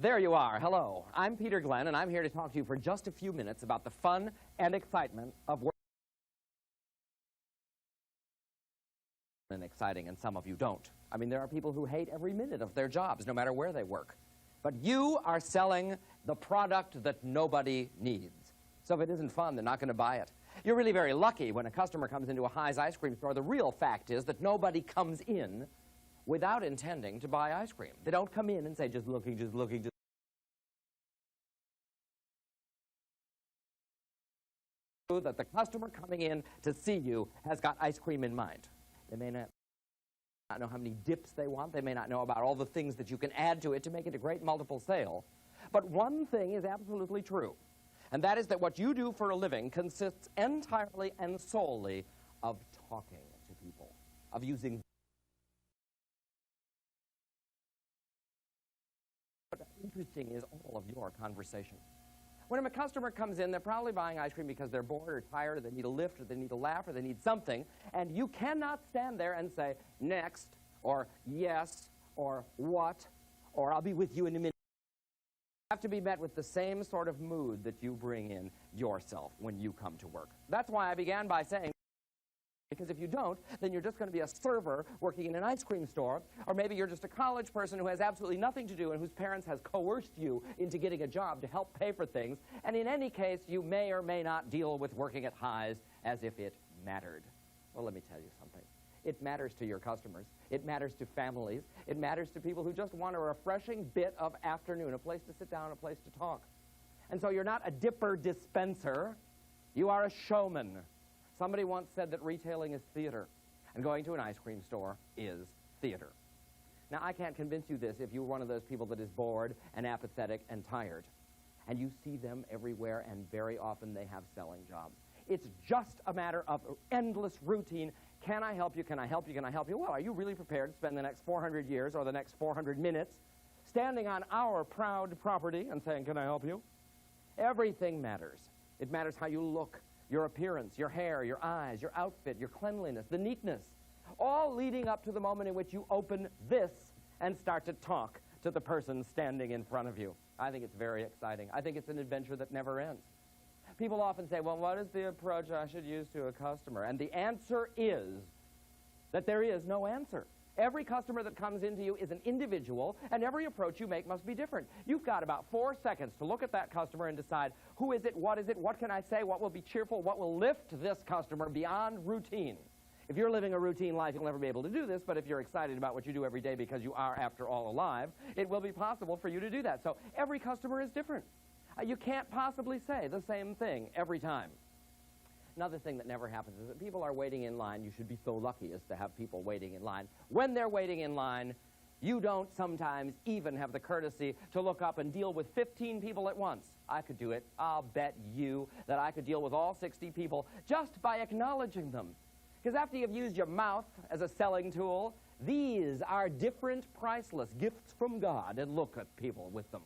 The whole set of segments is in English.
There you are. Hello. I'm Peter Glen, and I'm here to talk to you for just a few minutes about the fun and excitement of work. And exciting, and some of you don't. I mean, there are people who hate every minute of their jobs, no matter where they work. But you are selling the product that nobody needs. So if it isn't fun, they're not going to buy it. You're really very lucky when a customer comes into a High's ice cream store. The real fact is that nobody comes in without intending to buy ice cream. They don't come in and say, just looking, just looking, just that the customer coming in to see you has got ice cream in mind. They may not know how many dips they want. They may not know about all the things that you can add to it to make it a great multiple sale. But one thing is absolutely true, and that is that what you do for a living consists entirely and solely of talking to people, of using. What's interesting is all of your conversation. When a customer comes in, they're probably buying ice cream because they're bored or tired, or they need a lift, or they need a laugh, or they need something, and you cannot stand there and say, next, or yes, or what, or I'll be with you in a minute. You have to be met with the same sort of mood that you bring in yourself when you come to work. That's why I began by saying, because if you don't, then you're just going to be a server working in an ice cream store, or maybe you're just a college person who has absolutely nothing to do and whose parents has coerced you into getting a job to help pay for things. And in any case, you may or may not deal with working at High's as if it mattered. Well, let me tell you something. It matters to your customers. It matters to families. It matters to people who just want a refreshing bit of afternoon, a place to sit down, a place to talk. And so you're not a dipper dispenser. You are a showman. Somebody once said that retailing is theater, and going to an ice cream store is theater. Now, I can't convince you this if you're one of those people that is bored and apathetic and tired. And you see them everywhere, and very often they have selling jobs. It's just a matter of endless routine. Can I help you? Can I help you? Can I help you? Well, are you really prepared to spend the next 400 years or the next 400 minutes standing on our proud property and saying, can I help you? Everything matters. It matters how you look. Your appearance, your hair, your eyes, your outfit, your cleanliness, the neatness, all leading up to the moment in which you open this and start to talk to the person standing in front of you. I think it's very exciting. I think it's an adventure that never ends. People often say, well, what is the approach I should use to a customer? And the answer is that there is no answer. Every customer that comes into you is an individual, and every approach you make must be different. You've got about 4 seconds to look at that customer and decide, who is it, what can I say, what will be cheerful, what will lift this customer beyond routine. If you're living a routine life, you'll never be able to do this, but if you're excited about what you do every day because you are, after all, alive, it will be possible for you to do that. So every customer is different. You can't possibly say the same thing every time. Another thing that never happens is that people are waiting in line. You should be so lucky as to have people waiting in line. When they're waiting in line, you don't sometimes even have the courtesy to look up and deal with 15 people at once. I could do it. I'll bet you that I could deal with all 60 people just by acknowledging them. Because after you've used your mouth as a selling tool, these are different, priceless gifts from God, and look at people with them.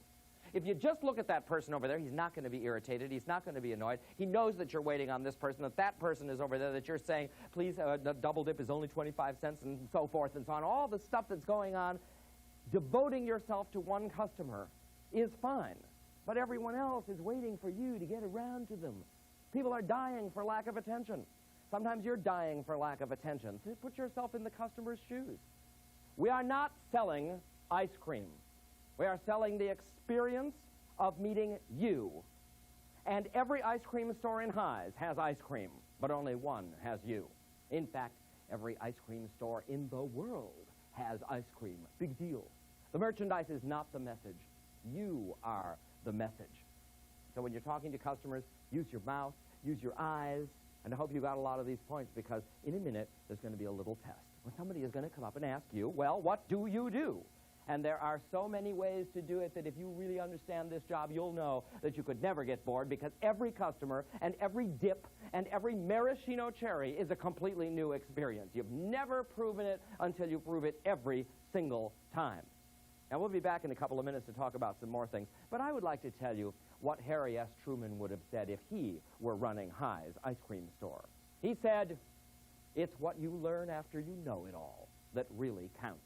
If you just look at that person over there, he's not going to be irritated. He's not going to be annoyed. He knows that you're waiting on this person, that that person is over there, that you're saying, please, the double dip is only 25 cents, and so forth and so on. All the stuff that's going on, devoting yourself to one customer is fine. But everyone else is waiting for you to get around to them. People are dying for lack of attention. Sometimes you're dying for lack of attention. So put yourself in the customer's shoes. We are not selling ice cream. We are selling the experience of meeting you. And every ice cream store in High's has ice cream, but only one has you. In fact, every ice cream store in the world has ice cream. Big deal. The merchandise is not the message. You are the message. So when you're talking to customers, use your mouth, use your eyes, and I hope you got a lot of these points, because in a minute there's going to be a little test when somebody is going to come up and ask you, well, what do you do? And there are so many ways to do it that if you really understand this job, you'll know that you could never get bored, because every customer and every dip and every maraschino cherry is a completely new experience. You've never proven it until you prove it every single time. Now, we'll be back in a couple of minutes to talk about some more things, but I would like to tell you what Harry S. Truman would have said if he were running High's ice cream store. He said, "It's what you learn after you know it all that really counts."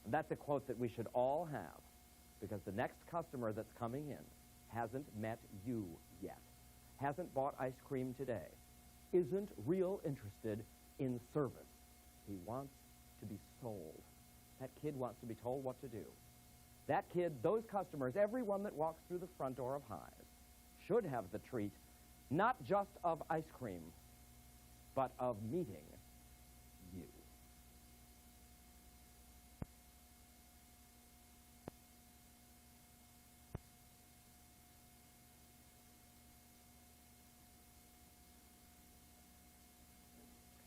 And that's a quote that we should all have. because the next customer that's coming in hasn't met you yet, hasn't bought ice cream today, isn't real interested in service. He wants to be sold. That kid wants to be told what to do. That kid, those customers, everyone that walks through the front door of Highs, should have the treat not just of ice cream, but of meeting you.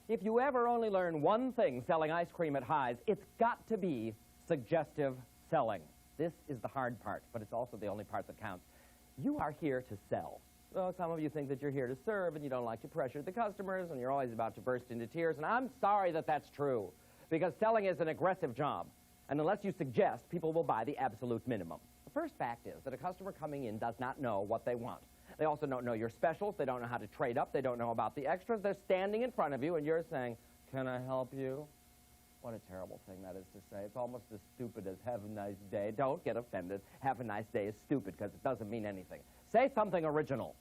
If you ever only learn one thing selling ice cream at Highs, it's got to be suggestive selling. This is the hard part, but it's also the only part that counts. You are here to sell. Well, some of you think that you're here to serve, and you don't like to pressure the customers, and you're always about to burst into tears, and I'm sorry that that's true, because selling is an aggressive job, and unless you suggest, people will buy the absolute minimum. The first fact is that a customer coming in does not know what they want. They also don't know your specials. They don't know how to trade up. They don't know about the extras. They're standing in front of you, and you're saying, "Can I help you?" What a terrible thing that is to say. It's almost as stupid as "have a nice day." Don't get offended. "Have a nice day" is stupid because it doesn't mean anything. Say something original.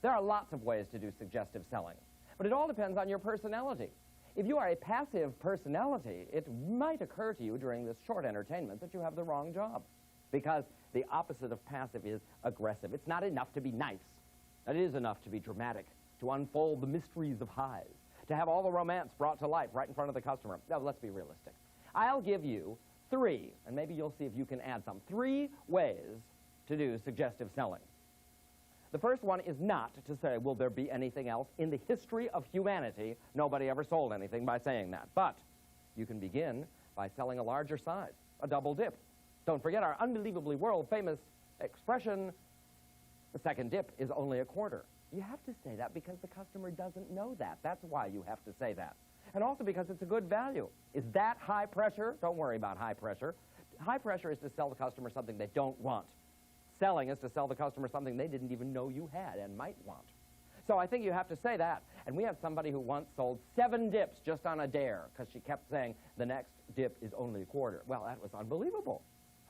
There are lots of ways to do suggestive selling, but it all depends on your personality. If you are a passive personality, it might occur to you during this short entertainment that you have the wrong job, because the opposite of passive is aggressive. It's not enough to be nice. It is enough to be dramatic, to unfold the mysteries of Highs, to have all the romance brought to life right in front of the customer. Now, let's be realistic. I'll give you 3, and maybe you'll see if you can add some, 3 ways to do suggestive selling. The first one is not to say, will there be anything else? In the history of humanity, nobody ever sold anything by saying that. But you can begin by selling a larger size, a double dip. Don't forget our unbelievably world-famous expression, the second dip is only a quarter. You have to say that because the customer doesn't know that. That's why you have to say that. And also because it's a good value. Is that high pressure? Don't worry about high pressure. High pressure is to sell the customer something they don't want. Selling is to sell the customer something they didn't even know you had and might want. So I think you have to say that. And we have somebody who once sold 7 dips just on a dare because she kept saying the next dip is only a quarter. Well, that was unbelievable.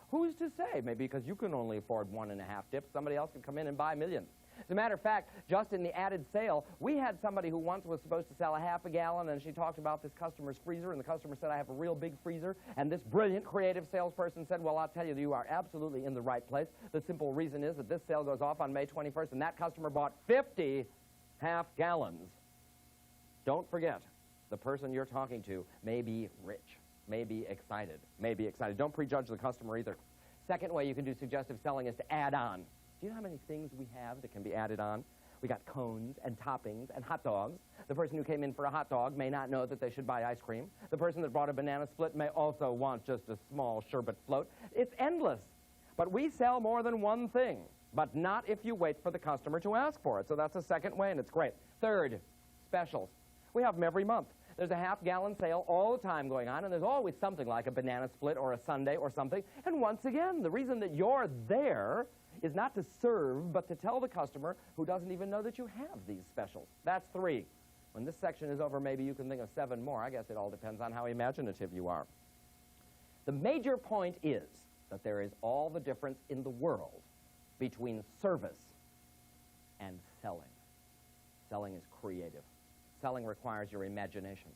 Who's to say? Maybe because you can only afford 1.5 dips, somebody else can come in and buy millions. As a matter of fact, just in the added sale, we had somebody who once was supposed to sell a half a gallon, and she talked about this customer's freezer, and the customer said, "I have a real big freezer." And this brilliant creative salesperson said, "Well, I'll tell you, you are absolutely in the right place. The simple reason is that this sale goes off on May 21st, and that customer bought 50 half gallons. Don't forget, the person you're talking to may be rich, may be excited, may be excited. Don't prejudge the customer either. Second way you can do suggestive selling is to add on. Do you know how many things we have that can be added on? We got cones and toppings and hot dogs. The person who came in for a hot dog may not know that they should buy ice cream. The person that bought a banana split may also want just a small sherbet float. It's endless. But we sell more than one thing, but not if you wait for the customer to ask for it. So that's a second way, and it's great. Third, specials. We have them every month. There's a half-gallon sale all the time going on, and there's always something like a banana split or a sundae or something. And once again, the reason that you're there is not to serve, but to tell the customer who doesn't even know that you have these specials. That's 3. When this section is over, maybe you can think of 7 more. I guess it all depends on how imaginative you are. The major point is that there is all the difference in the world between service and selling. Selling is creative. Selling requires your imagination.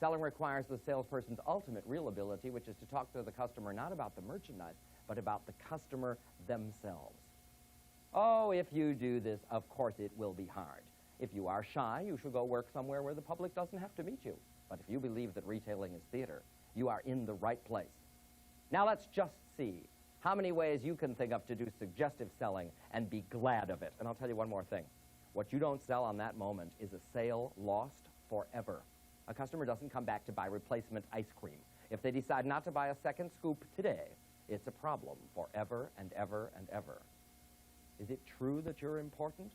Selling requires the salesperson's ultimate real ability, which is to talk to the customer not about the merchandise, but about the customer themselves. Oh, if you do this, of course it will be hard. If you are shy, you should go work somewhere where the public doesn't have to meet you. But if you believe that retailing is theater, you are in the right place. Now let's just see how many ways you can think of to do suggestive selling and be glad of it. And I'll tell you one more thing. What you don't sell on that moment is a sale lost forever. A customer doesn't come back to buy replacement ice cream. If they decide not to buy a second scoop today, it's a problem forever and ever and ever. Is it true that you're important?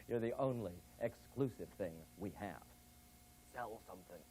You're the only exclusive thing we have. Sell something.